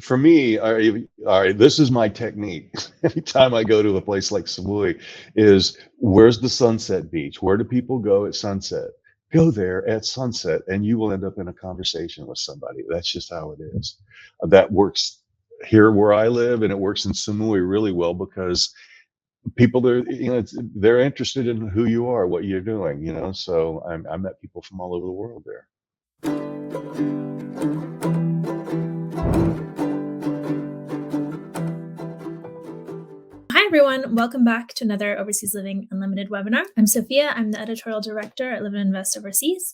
for me, all right, this is my technique. Anytime I go to a place like Samui, is where's the sunset beach? Where do people go at sunset? Go there at sunset, and you will end up in a conversation with somebody. That's just how it is. That works here where I live, and it works in Samui really well because people are, they're interested in who you are, what you're doing. So I met people from all over the world there. Hi, everyone. Welcome back to another Overseas Living Unlimited webinar. I'm Sophia. I'm the editorial director at Live and Invest Overseas.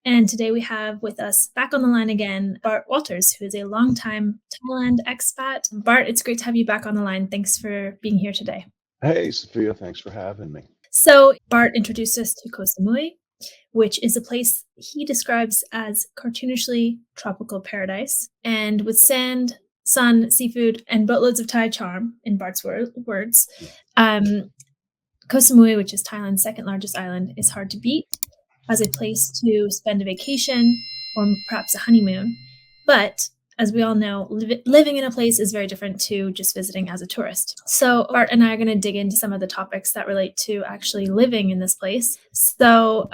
And today we have with us back on the line again, Bart Walters, who is a longtime Thailand expat. Bart, it's great to have you back on the line. Thanks for being here today. Hey, Sophia, thanks for having me. So Bart introduced us to Koh Samui, which is a place he describes as cartoonishly tropical paradise. And with sand, sun, seafood, and boatloads of Thai charm, in Bart's words, Koh Samui, which is Thailand's second largest island, is hard to beat as a place to spend a vacation or perhaps a honeymoon. But as we all know, living in a place is very different to just visiting as a tourist. So Bart and I are going to dig into some of the topics that relate to actually living in this place. So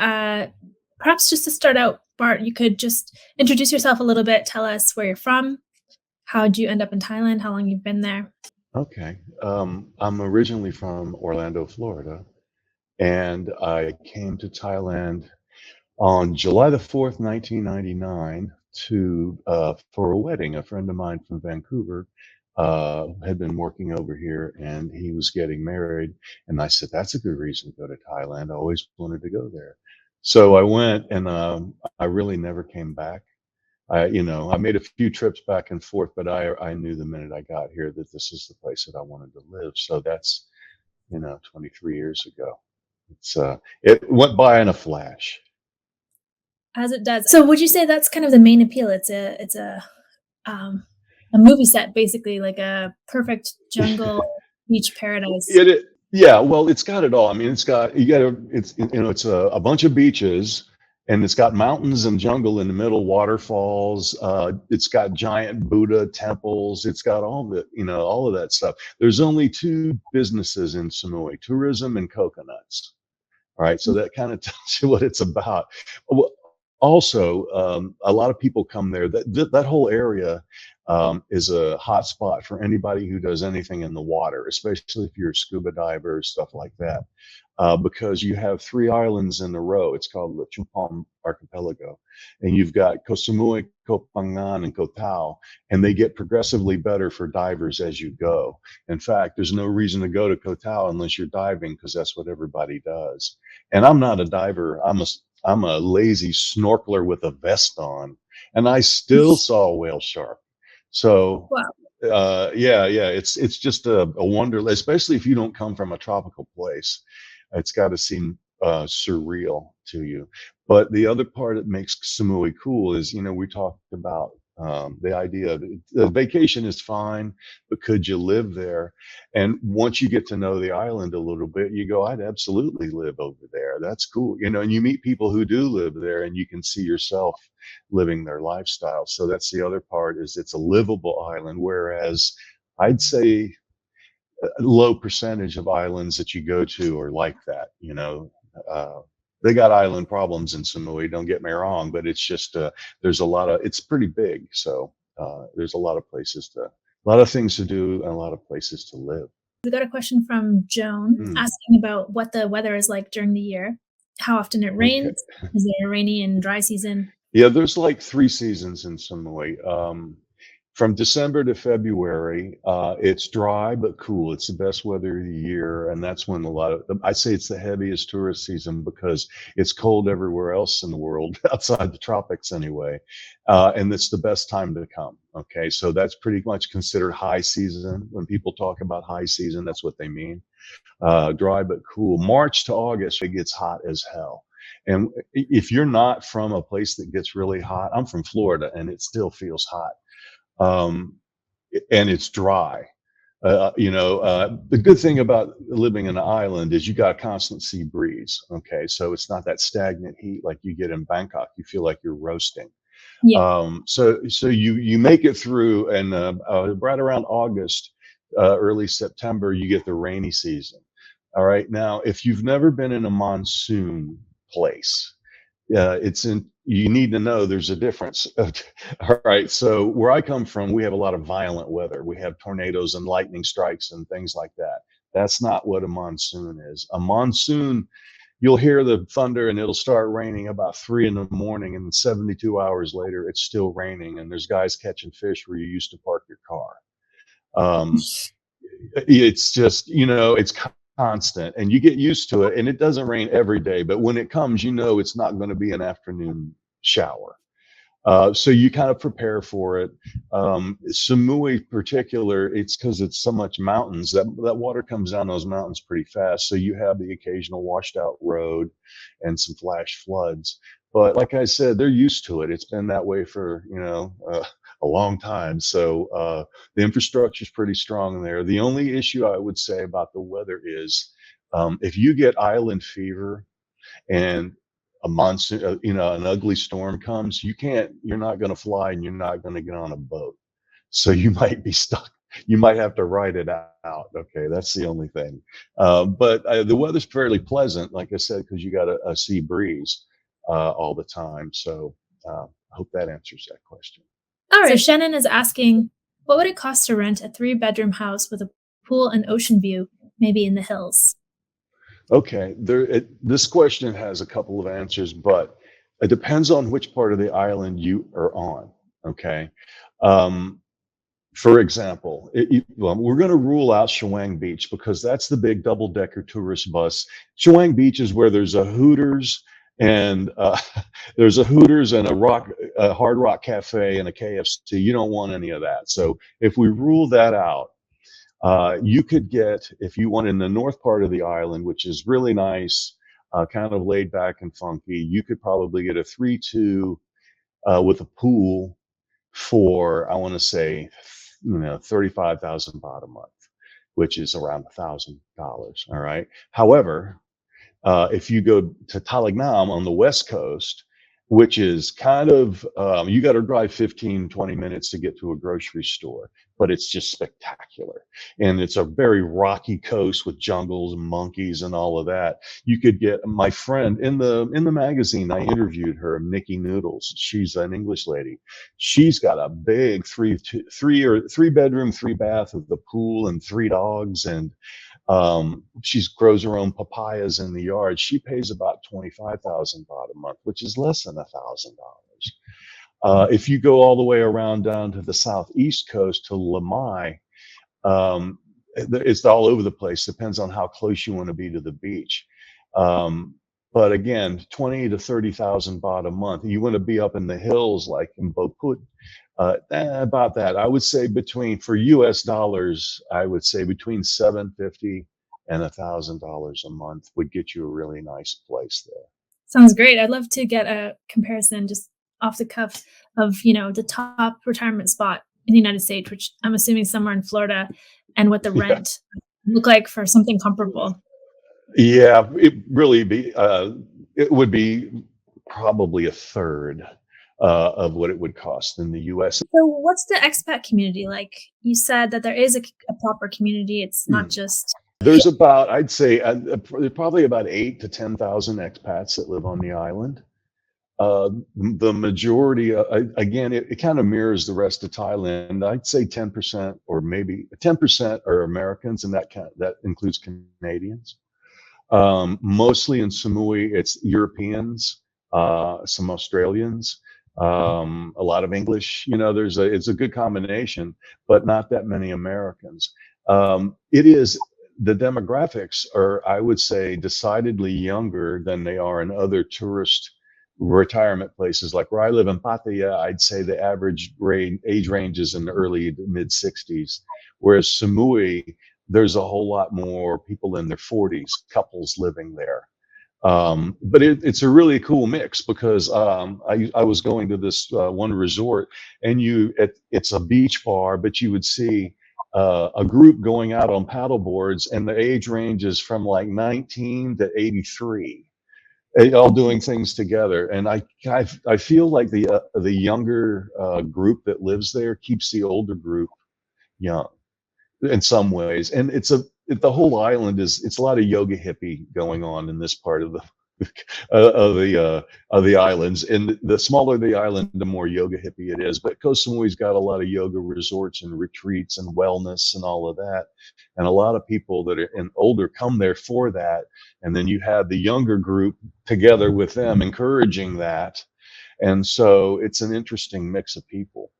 perhaps just to start out, Bart, you could just introduce yourself a little bit, tell us where you're from, how did you end up in Thailand, how long you've been there. Okay. I'm originally from Orlando, Florida, and I came to Thailand on July the 4th, 1999, for a wedding. A friend of mine from Vancouver had been working over here, and he was getting married. And I said, that's a good reason to go to Thailand. I always wanted to go there. So I went, and I really never came back. I made a few trips back and forth, but I knew the minute I got here that this is the place that I wanted to live. So that's, 23 years ago. It went by in a flash. As it does. So would you say that's kind of the main appeal? It's a movie set, basically, like a perfect jungle beach paradise. Yeah, well, it's got it all. I mean, it's a bunch of beaches, and it's got mountains and jungle in the middle, waterfalls. It's got giant Buddha temples. It's got all of that stuff. There's only two businesses in Samui: tourism and coconuts. All right, so that kind of tells you what it's about. Also, a lot of people come there. That whole area is a hot spot for anybody who does anything in the water, especially if you're a scuba diver, stuff like that, because you have three islands in a row. It's called the Chupan Archipelago, and you've got Koh Samui, Koh Phangan, and Koh Tao, and they get progressively better for divers as you go. In fact, there's no reason to go to Koh Tao unless you're diving, because that's what everybody does. And I'm not a diver. I'm a lazy snorkeler with a vest on, and I still saw a whale shark. So, Wow. yeah, it's just a wonder, especially if you don't come from a tropical place. It's got to seem surreal to you. But the other part that makes Samui cool is, we talked about the idea of the vacation is fine, but could you live there? And once you get to know the island a little bit, you go, I'd absolutely live over there. That's cool. And you meet people who do live there, and you can see yourself living their lifestyle. So that's the other part, is it's a livable island, whereas I'd say a low percentage of islands that you go to are like that. They got island problems in Samui, don't get me wrong, but it's just there's it's pretty big, so there's a lot of things to do and a lot of places to live. We got a question from Joan asking about what the weather is like during the year, how often it rains. Okay. Is there a rainy and dry season? Yeah, there's like 3 seasons in Samui. From December to February, it's dry but cool. It's the best weather of the year, and that's when I say it's the heaviest tourist season, because it's cold everywhere else in the world, outside the tropics anyway, and it's the best time to come. Okay, so that's pretty much considered high season. When people talk about high season, that's what they mean. Dry but cool. March to August, it gets hot as hell. And if you're not from a place that gets really hot, I'm from Florida, and it still feels hot. And it's dry. The good thing about living in an island is you got a constant sea breeze. Okay, so it's not that stagnant heat like you get in Bangkok. You feel like you're roasting. Yeah. So you make it through, and right around August, early September, you get the rainy season. All right. Now, if you've never been in a monsoon place, it's in. You need to know there's a difference. All right. So where I come from, we have a lot of violent weather. We have tornadoes and lightning strikes and things like that. That's not what a monsoon is. A monsoon, you'll hear the thunder and it'll start raining about 3 in the morning, and 72 hours later, it's still raining. And there's guys catching fish where you used to park your car. Um, it's just, it's constant, and you get used to it, and it doesn't rain every day, but when it comes, it's not going to be an afternoon shower. So you kind of prepare for it. Samui particular, it's because it's so much mountains that water comes down those mountains pretty fast. So you have the occasional washed out road and some flash floods. But like I said, they're used to it. It's been that way for, a long time. So the infrastructure is pretty strong there. The only issue I would say about the weather is if you get island fever and a monsoon, an ugly storm comes, you're not going to fly, and you're not going to get on a boat. So you might be stuck. You might have to ride it out. Okay, that's the only thing. But the weather's fairly pleasant, like I said, because you got a sea breeze all the time. So I hope that answers that question. All right. So Shannon is asking, what would it cost to rent a 3-bedroom house with a pool and ocean view, maybe in the hills? Okay, this question has a couple of answers, but it depends on which part of the island you are on. Okay. Um, for example, well, we're going to rule out Shawang Beach because that's the big double-decker tourist bus. Shawang Beach is where there's a Hooters and there's a Hooters and a Hard Rock Cafe and a KFC. You don't want any of that. So if we rule that out, you could get, if you want in the north part of the island, which is really nice, kind of laid back and funky, you could probably get a 3-2 with a pool for, I want to say, 35,000 baht a month, which is around $1,000. All right. However, if you go to Talignam on the west coast, which is kind of, you got to drive 15, 20 minutes to get to a grocery store, but it's just spectacular. And it's a very rocky coast with jungles and monkeys and all of that. You could get my friend in the magazine, I interviewed her, Nikki Noodles. She's an English lady. She's got a big 3-bedroom, 3-bath with the pool and 3 dogs, and she grows her own papayas in the yard. She pays about 25,000 baht a month, which is less than $1,000. If you go all the way around down to the southeast coast to Lamai, it's all over the place. Depends on how close you want to be to the beach. But again, 20 to 30,000 baht a month. You want to be up in the hills like in Boput. About that, I would say for US dollars, I would say between $750 and $1,000 a month would get you a really nice place there. Sounds great. I'd love to get a comparison just off the cuff of, the top retirement spot in the United States, which I'm assuming somewhere in Florida, and what the rent look like for something comparable. Yeah, it would be probably a third of what it would cost in the US. So what's the expat community like? You said that there is a proper community. It's not just... There's about, I'd say, probably about 8,000 to 10,000 expats that live on the island. The majority, again, it kind of mirrors the rest of Thailand. I'd say 10% or maybe 10% are Americans, and that includes Canadians. Mostly in Samui, it's Europeans, some Australians, a lot of English. It's a good combination, but not that many Americans. The demographics are, I would say, decidedly younger than they are in other tourist retirement places. Like where I live in Pattaya, I'd say the average age range is in the early to mid 60s, whereas Samui, there's a whole lot more people in their 40s, couples living there. But it's a really cool mix because I was going to this one resort, and it's a beach bar, but you would see a group going out on paddle boards, and the age range is from like 19 to 83. all doing things together. And I feel like the younger group that lives there keeps the older group young in some ways. And the whole island it's a lot of yoga hippie going on in this part of the of the islands. And the smaller the island, the more yoga hippie it is. But Koh Samui's got a lot of yoga resorts and retreats and wellness and all of that. And a lot of people that are older come there for that. And then you have the younger group together with them encouraging that. And so it's an interesting mix of people.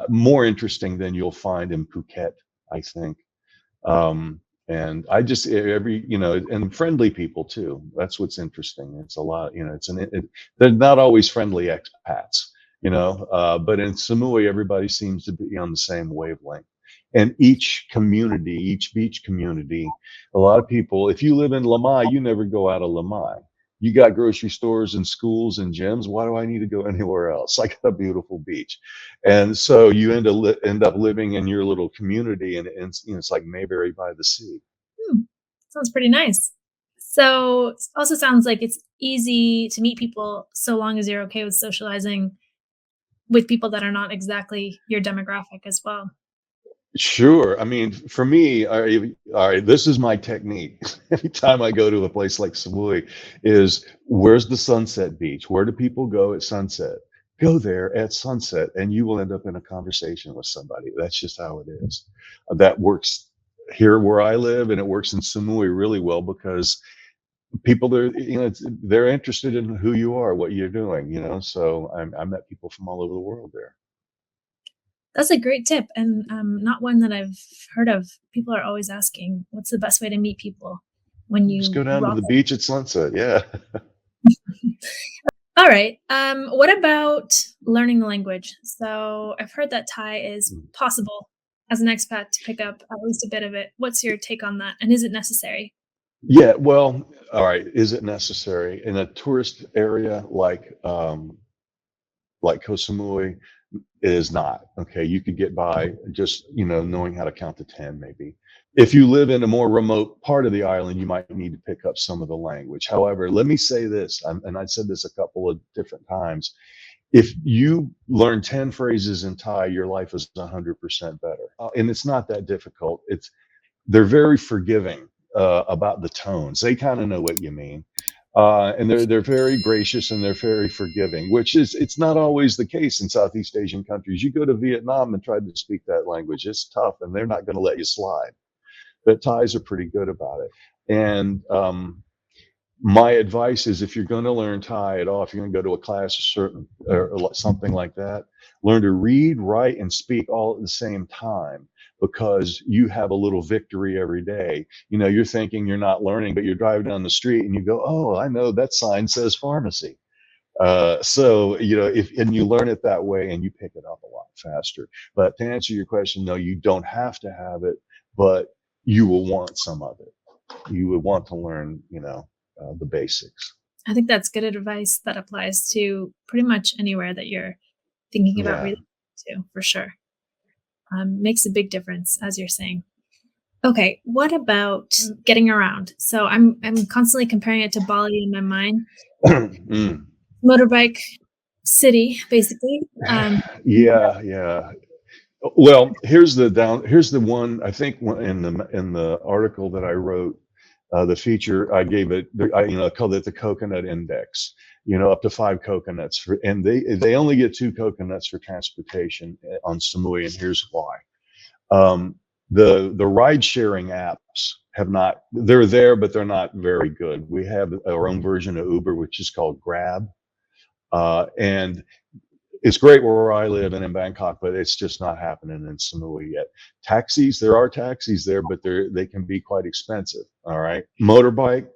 More interesting than you'll find in Phuket, I think. And I just and friendly people too. That's what's interesting. It's a lot, they're not always friendly expats, but in Samui, everybody seems to be on the same wavelength. And each community, each beach community, a lot of people, if you live in Lamai, you never go out of Lamai. You got grocery stores and schools and gyms. Why do I need to go anywhere else? I got a beautiful beach. And so you end up living in your little community, and it's like Mayberry by the sea. Hmm, sounds pretty nice. So it also sounds like it's easy to meet people so long as you're okay with socializing with people that are not exactly your demographic as well. Sure. I mean, for me, all right, this is my technique. Anytime I go to a place like Samui, is where's the sunset beach? Where do people go at sunset? Go there at sunset, and you will end up in a conversation with somebody. That's just how it is. That works here where I live, and it works in Samui really well because people are, they're interested in who you are, what you're doing, So I met people from all over the world there. That's a great tip, and not one that I've heard of. People are always asking, "What's the best way to meet people?" When Just you go down to rock the beach at sunset. Yeah. All right. What about learning the language? So I've heard that Thai is possible as an expat to pick up at least a bit of it. What's your take on that? And is it necessary? Yeah, well, all right. Is it necessary in a tourist area like Koh Samui? It is not. Okay, you could get by just knowing how to count to 10, maybe. If you live in a more remote part of the island, you might need to pick up some of the language. However, let me say this, and I said this a couple of different times. If you learn 10 phrases in Thai, your life is 100% better. And it's not that difficult. They're very forgiving about the tones. They kind of know what you mean. And they're very gracious and they're very forgiving, which it's not always the case in Southeast Asian countries. You go to Vietnam and try to speak that language, it's tough, and they're not going to let you slide. But Thais are pretty good about it. And my advice is, if you're going to learn Thai at all, if you're going to go to a class or something like that, learn to read, write, and speak all at the same time, because you have a little victory every day. You're thinking you're not learning, but you're driving down the street and you go, oh, I know that sign says pharmacy. So and you learn it that way and you pick it up a lot faster. But to answer your question, no, you don't have to have it, but you will want some of it. You would want to learn, the basics. I think that's good advice that applies to pretty much anywhere that you're thinking about Yeah. relocating to, for sure. Makes a big difference, as you're saying. Okay, what about getting around? So I'm constantly comparing it to Bali in my mind. Mm. Motorbike city, basically. Yeah. Well, here's the one, I think, in the article that I wrote, the feature I gave it, I called it the coconut index. Up to 5 coconuts and they only get 2 coconuts for transportation on Samui, and here's why. The ride sharing apps they're there, but they're not very good. We have our own version of Uber, which is called Grab. And it's great where I live and in Bangkok, but it's just not happening in Samui yet. Taxis, there are taxis there, but they can be quite expensive. All right. Motorbike,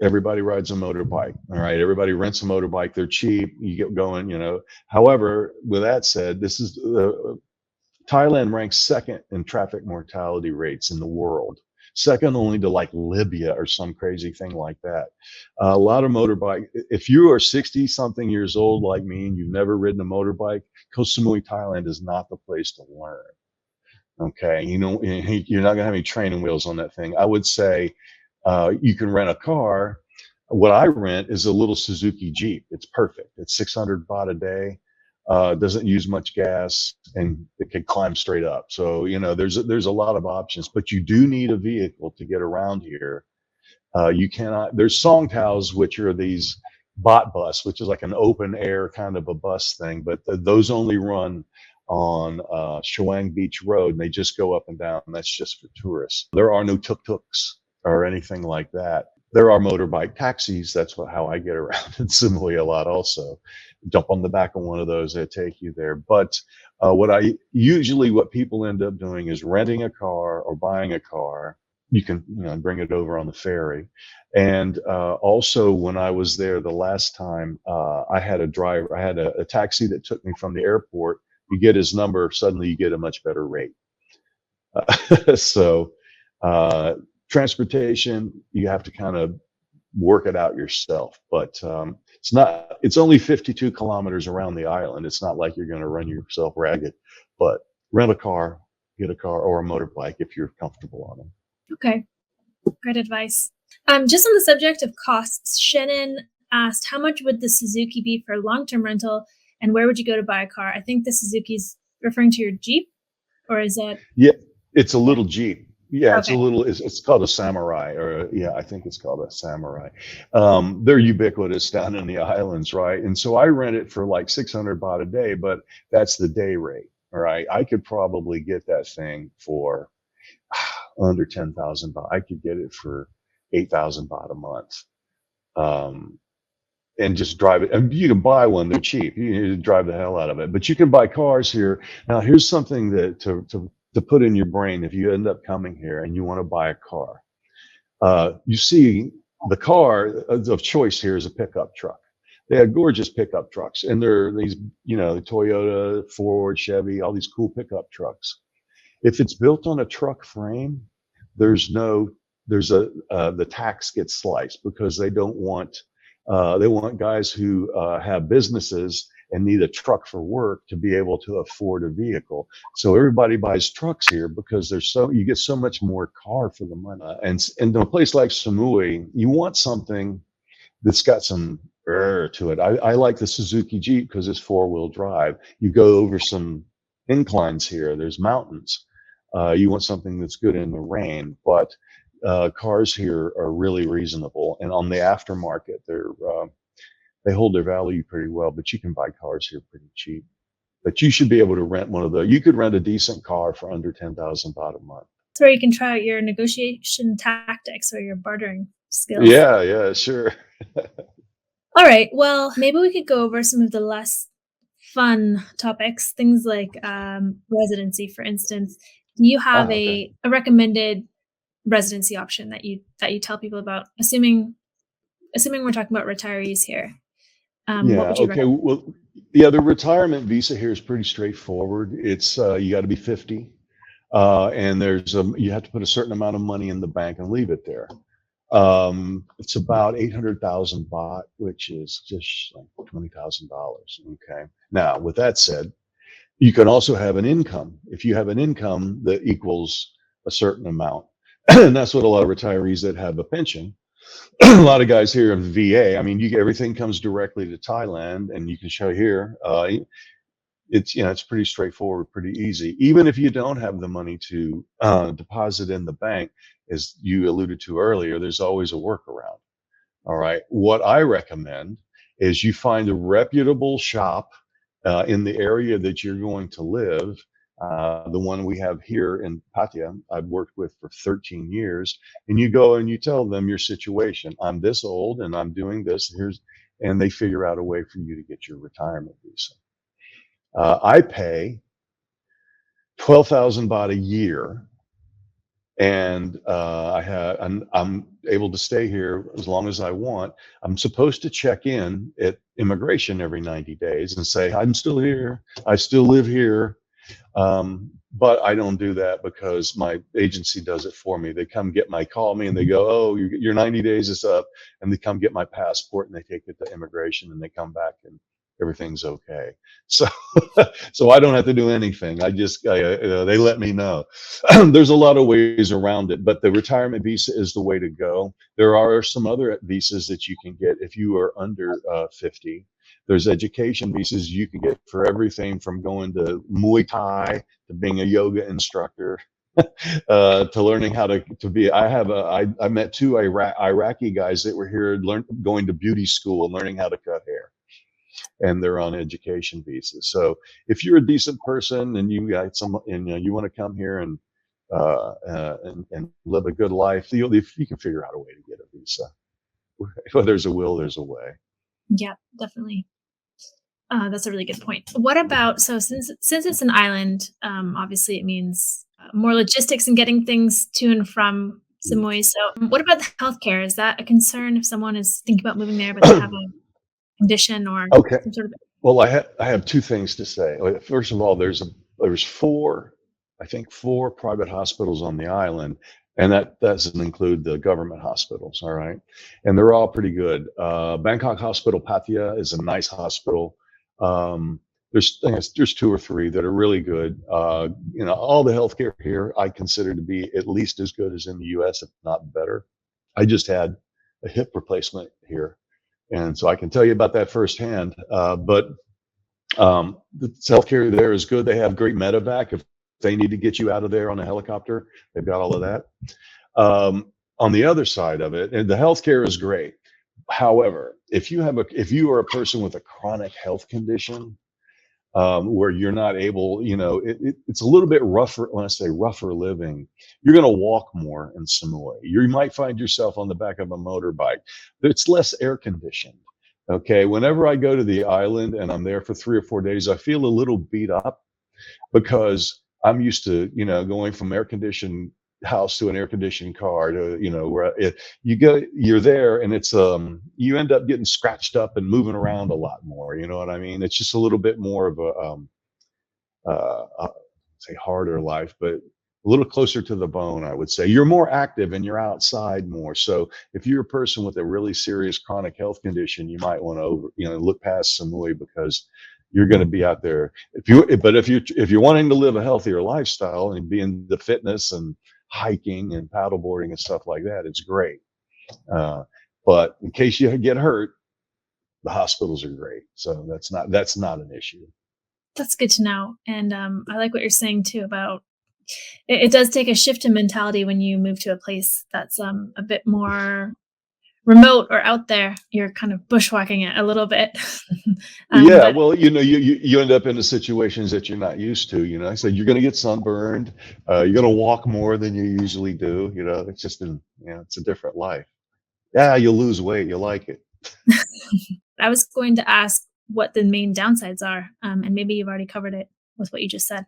everybody rides a motorbike. All right. Everybody rents a motorbike. They're cheap. You get going, However, with that said, Thailand ranks second in traffic mortality rates in the world, second only to like Libya or some crazy thing like that. A lot of motorbike. If you are 60 something years old like me and you've never ridden a motorbike, Koh Samui, Thailand is not the place to learn. Okay, you're not going to have any training wheels on that thing. I would say you can rent a car, What I rent is a little Suzuki Jeep. It's perfect. It's 600 baht a day. Doesn't use much gas, and it can climb straight up. So there's a lot of options, but you do need a vehicle to get around here. You cannot. There's Songtaos, which are these bot bus, which is like an open air kind of a bus thing, but those only run on Shawang Beach Road, and they just go up and down. And that's just for tourists. There are no tuk-tuks or anything like that. There are motorbike taxis. That's how I get around in Samui a lot also. Jump on the back of one of those, they take you there. But what people end up doing is renting a car or buying a car. You can bring it over on the ferry. And also, when I was there the last time, I had a taxi that took me from the airport. You get his number, suddenly you get a much better rate. So transportation, you have to kind of work it out yourself. But it's only 52 kilometers around the island. It's not like you're going to run yourself ragged. But rent a car, get a car or a motorbike if you're comfortable on them. Okay, great advice. Just on the subject of costs, Shannon asked, how much would the Suzuki be for long-term rental, and where would you go to buy a car? I think the Suzuki's referring to your Jeep, or is that? Yeah, it's a little Jeep. Yeah, Okay. it's called a Samurai, I think it's called a Samurai. They're ubiquitous down in the islands, right? And so I rent it for like 600 baht a day, but that's the day rate, all right? I could probably get that thing for under 10,000 baht. I could get it for 8,000 baht a month. And just drive it. And you can buy one; they're cheap. You need to drive the hell out of it. But you can buy cars here. Now, here's something that to put in your brain if you end up coming here and you want to buy a car. You see, the car of choice here is a pickup truck. They have gorgeous pickup trucks, and they're these, Toyota, Ford, Chevy, all these cool pickup trucks. If it's built on a truck frame, the tax gets sliced because they want guys who have businesses and need a truck for work to be able to afford a vehicle. So everybody buys trucks here because you get so much more car for the money. And in a place like Samui, you want something that's got some to it. I like the Suzuki Jeep because it's 4-wheel drive. You go over some inclines here. There's mountains. You want something that's good in the rain, but cars here are really reasonable, and on the aftermarket, they hold their value pretty well. But you can buy cars here pretty cheap. But you should be able to rent you could rent a decent car for under 10,000 baht a month. That's where you can try out your negotiation tactics or your bartering skills. Yeah, sure. All right. Well, maybe we could go over some of the less fun topics, things like residency, for instance. Do you have Okay. a recommended residency option that you tell people about? Assuming we're talking about retirees here, what Yeah. would you Okay. recommend? Well, yeah, the retirement visa here is pretty straightforward. It's you got to be 50, and you have to put a certain amount of money in the bank and leave it there. It's about 800,000 baht, which is just like $20,000. Okay. Now, with that said, you can also have an income. If you have an income that equals a certain amount, and that's what a lot of retirees that have a pension, a lot of guys here in VA, I mean, everything comes directly to Thailand, and you can show here, it's pretty straightforward, pretty easy. Even if you don't have the money to deposit in the bank, as you alluded to earlier, there's always a workaround. All right. What I recommend is you find a reputable shop in the area that you're going to live. The one we have here in Pattaya, I've worked with for 13 years, and you go and you tell them your situation. I'm this old and I'm doing this. And they figure out a way for you to get your retirement visa. I pay 12,000 baht a year, and I'm able to stay here as long as I want. I'm supposed to check in at immigration every 90 days and say, I'm still here. I still live here. But I don't do that because my agency does it for me. They call me and they go, oh, your 90 days is up. And they come get my passport and they take it to immigration and they come back and everything's okay. So, so I don't have to do anything. They let me know. There's a lot of ways around it, but the retirement visa is the way to go. There are some other visas that you can get if you are under 50. There's education visas you can get for everything from going to Muay Thai to being a yoga instructor to learning how to be. I met two Iraqi guys that were here going to beauty school and learning how to cut hair, and they're on education visas. So if you're a decent person and you got some, and you want to come here and and live a good life, if you can figure out a way to get a visa. Where there's a will, there's a way. Yeah, definitely. That's a really good point. What about, so since it's an island, obviously it means more logistics and getting things to and from Samui. So what about the healthcare? Is that a concern if someone is thinking about moving there but they have a condition or Okay. some sort of? Well, I have two things to say. First of all, there's four, I think four private hospitals on the island, and that doesn't include the government hospitals. All right, and they're all pretty good. Bangkok Hospital Pattaya is a nice hospital. There's two or three that are really good. All the healthcare here I consider to be at least as good as in the U.S., if not better. I just had a hip replacement here, and so I can tell you about that firsthand. But the healthcare there is good. They have great medevac if they need to get you out of there on a helicopter. They've got all of that. On the other side of it, and the healthcare is great. However, if you are a person with a chronic health condition, where you're not able, it's a little bit rougher. When I say rougher living, you're going to walk more in Samui. You might find yourself on the back of a motorbike. It's less air conditioned. Okay. Whenever I go to the island and I'm there for 3 or 4 days, I feel a little beat up because I'm used to, going from air conditioned house to an air conditioned car to, where you're there and it's, you end up getting scratched up and moving around a lot more. You know what I mean? It's just a little bit more of say harder life, but a little closer to the bone, I would say. You're more active and you're outside more. So if you're a person with a really serious chronic health condition, you might want to, look past Samui because you're going to be out there. If you're wanting to live a healthier lifestyle and be in the fitness and hiking and paddleboarding and stuff like that, it's great. But in case you get hurt, the hospitals are great. So that's not an issue. That's good to know. And I like what you're saying too about it does take a shift in mentality when you move to a place that's a bit more remote or out there. You're kind of bushwhacking it a little bit. Yeah, But well, you end up into situations that you're not used to. So you're going to get sunburned. You're going to walk more than you usually do. It's just it's a different life. Yeah, you'll lose weight. You'll like it. I was going to ask what the main downsides are, and maybe you've already covered it with what you just said.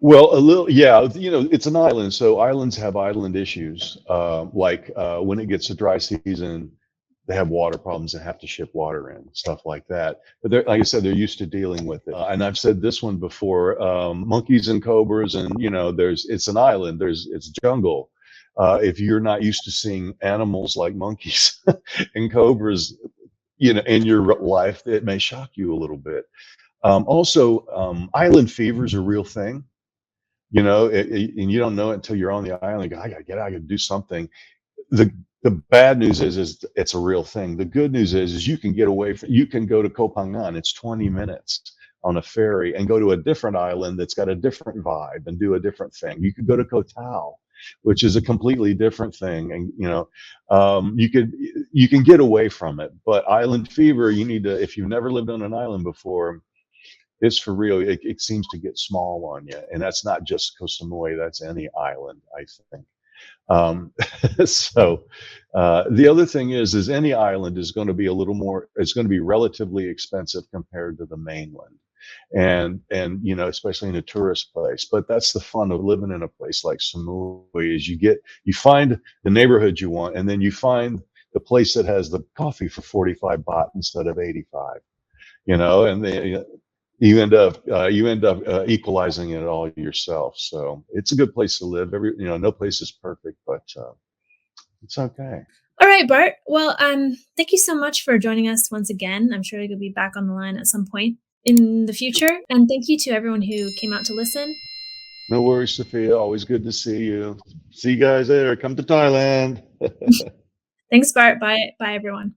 Well, a little, yeah. It's an island, so islands have island issues. Like when it gets to dry season, they have water problems and have to ship water in, stuff like that. But like I said, they're used to dealing with it. And I've said this one before: monkeys and cobras, and it's an island. It's jungle. If you're not used to seeing animals like monkeys and cobras, in your life, it may shock you a little bit. Also, island fever is a real thing. And you don't know it until you're on the island. You go, I gotta get out, I gotta do something. The bad news is it's a real thing. The good news is you can get away you can go to Koh Phangan. It's 20 minutes on a ferry and go to a different island that's got a different vibe and do a different thing. You could go to Koh Tao, which is a completely different thing. And you can get away from it. But island fever, you need to, if you've never lived on an island before, it's for real. It seems to get small on you, and that's not just Koh Samui. That's any island, I think. So the other thing is any island is going to be a little more. It's going to be relatively expensive compared to the mainland, and especially in a tourist place. But that's the fun of living in a place like Samui is you find the neighborhood you want, and then you find the place that has the coffee for 45 baht instead of 85. And you end up equalizing it all yourself. So it's a good place to live. No place is perfect, but it's okay. All right, Bart. Well, thank you so much for joining us once again. I'm sure you'll be back on the line at some point in the future. And thank you to everyone who came out to listen. No worries, Sophia. Always good to see you. See you guys there. Come to Thailand. Thanks, Bart. Bye, everyone.